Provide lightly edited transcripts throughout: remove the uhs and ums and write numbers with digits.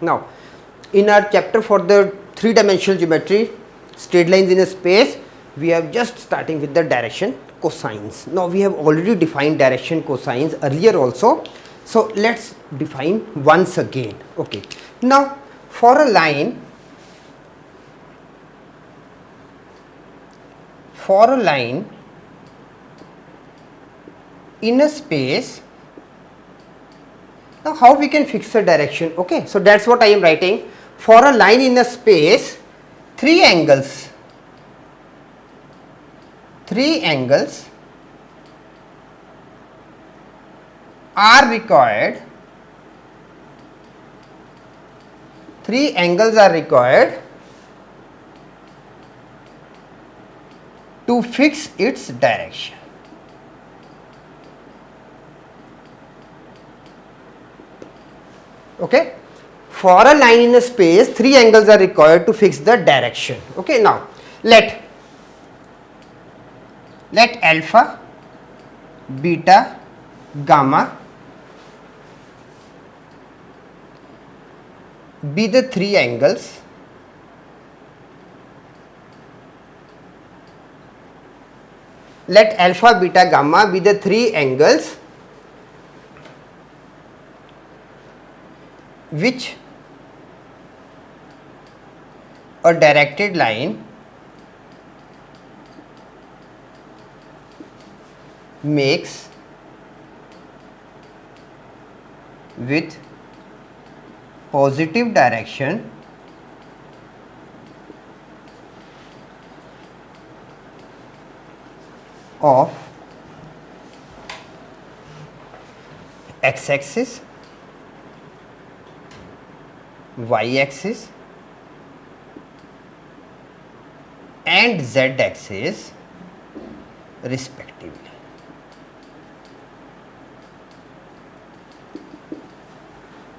Now, in our chapter for the three-dimensional geometry, straight lines in a space, we are just starting with the direction cosines. Now, we have already defined direction cosines earlier also. So, let's define once again. Okay. Now, for a line, in a space, now how we can fix the direction? Okay, so that's what I am writing. For a line in a space, three angles are required. Three angles are required to fix its direction. Okay, for a line in a space, three angles are required to fix the direction. Okay, now let alpha, beta, gamma be the three angles let alpha, beta, gamma be the three angles which a directed line makes with positive direction of x-axis, y-axis and z-axis respectively.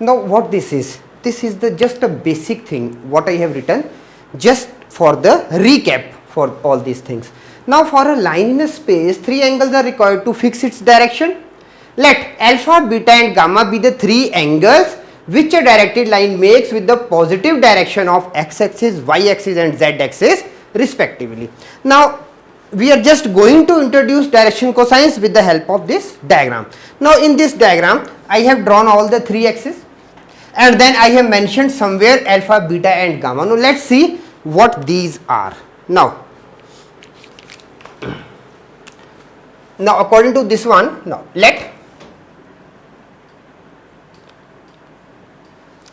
Now what this is? This is the just a basic thing what I have written just for the recap for all these things. Now for a line in a space, three angles are required to fix its direction. Let alpha, beta and gamma be the three angles which a directed line makes with the positive direction of x-axis, y-axis and z-axis respectively. Now we are just going to introduce direction cosines with the help of this diagram. Now in this diagram I have drawn all the three axes and then I have mentioned somewhere alpha, beta and gamma. Now let's see what these are. Now according to this one, now let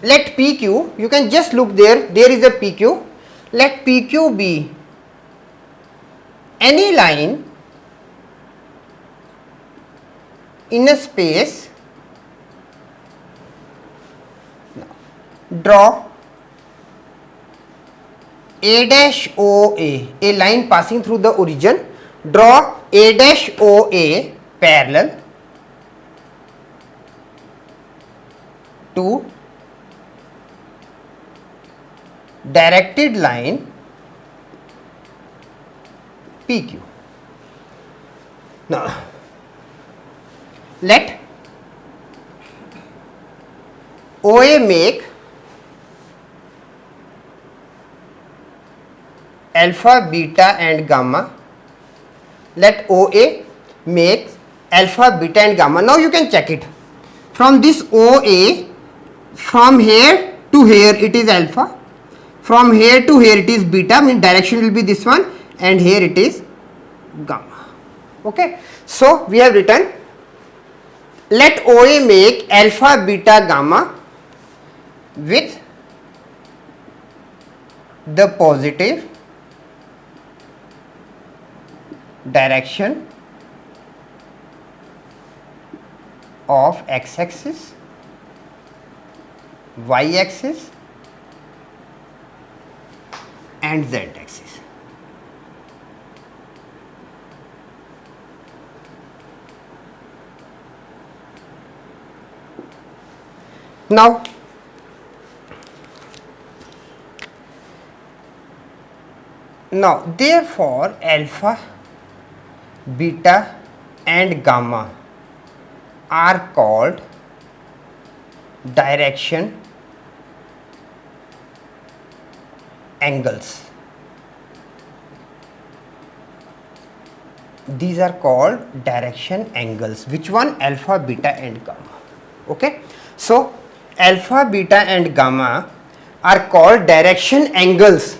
PQ, you can just look there is a PQ. Let PQ be any line in a space. Now, draw A dash OA, a line passing through the origin. Draw A dash OA parallel to directed line PQ. Now let OA make alpha, beta and gamma. Let OA make alpha, beta and gamma. Now you can check it. From this OA, from here to here it is alpha. From here to here it is beta, means direction will be this one, and here it is gamma. Okay. So we have written let OA make alpha, beta, gamma with the positive direction of x-axis, y-axis and z-axis. Now therefore alpha, beta and gamma are called direction angles. These are called direction angles. Which one? Alpha, beta and gamma. Okay. So alpha, beta and gamma are called direction angles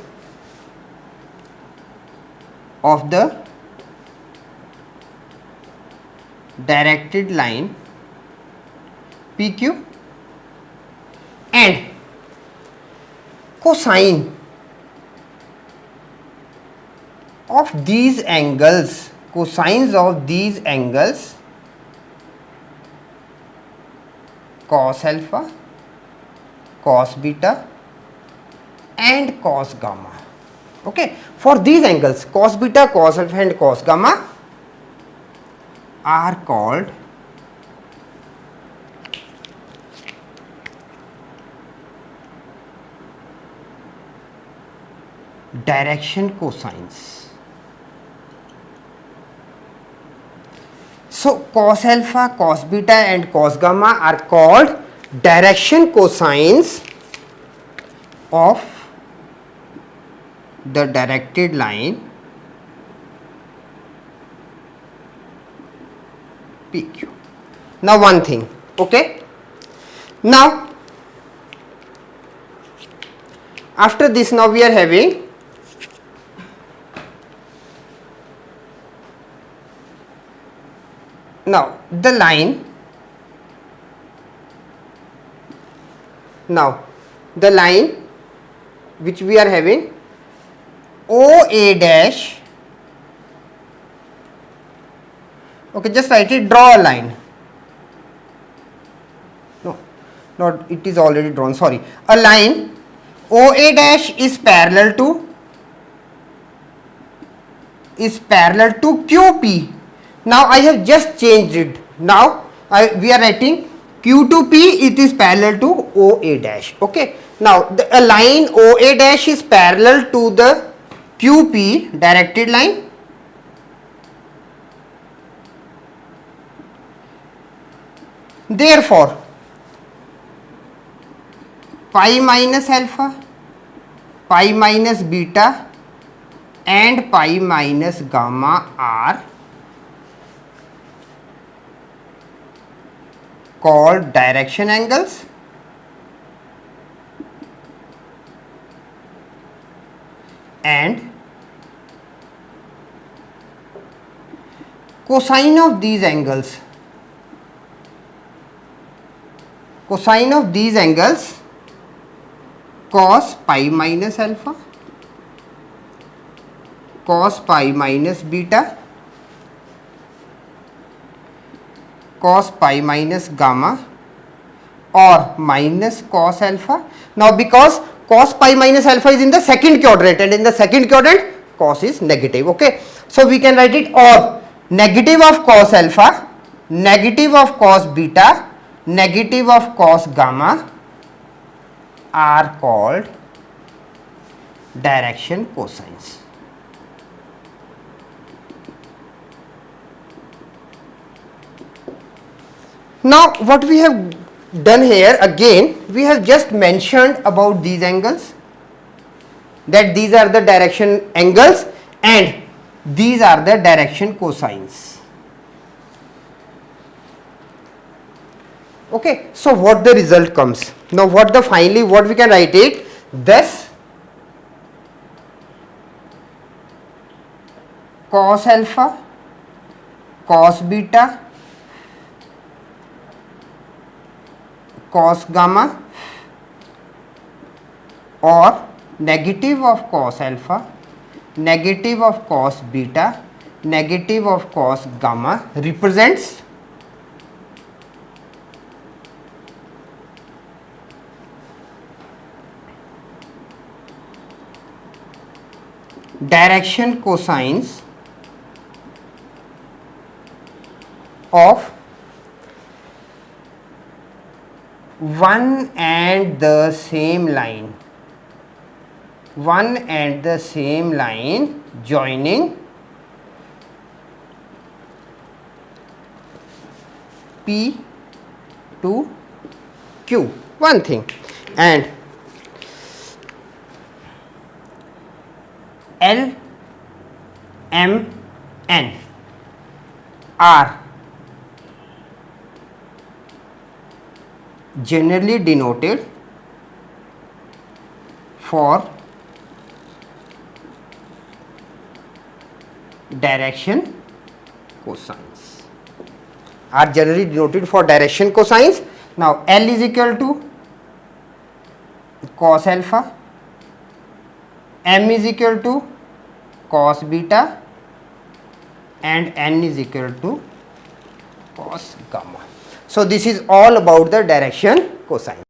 of the directed line PQ, and cosine of these angles, cosines of these angles, cos alpha, cos beta and cos gamma. Okay, for these angles cos beta, cos alpha and cos gamma are called direction cosines. So cos alpha, cos beta and cos gamma are called direction cosines of the directed line PQ. Now one thing, okay. Now after this, now we are having now the line, now the line which we are having OA dash. Okay, just write it, draw a line. No, not, it is already drawn, sorry. A line OA dash is parallel to QP. Now I have just changed it. Now we are writing Q to P, it is parallel to OA dash. Okay. Now a line OA dash is parallel to the QP directed line. Therefore, pi minus alpha, pi minus beta and pi minus gamma are called direction angles and cosine of these angles, cos pi minus alpha, cos pi minus beta, cos pi minus gamma or minus cos alpha. Now because cos pi minus alpha is in the second quadrant and in the second quadrant cos is negative. Okay, so we can write it, or negative of cos alpha, negative of cos beta, negative of cos gamma are called direction cosines. Now what we have done here, again we have just mentioned about these angles, that these are the direction angles and these are the direction cosines. Okay, so what the result comes? Now what the finally what we can write it, thus cos alpha, cos beta, cos gamma or negative of cos alpha, negative of cos beta, negative of cos gamma represents direction cosines of one and the same line, joining P to Q. One thing, and L, M, N are generally denoted for direction cosines, are generally denoted for direction cosines. Now L is equal to cos alpha, M is equal to cos beta, and N is equal to cos gamma. So this is all about the direction cosine.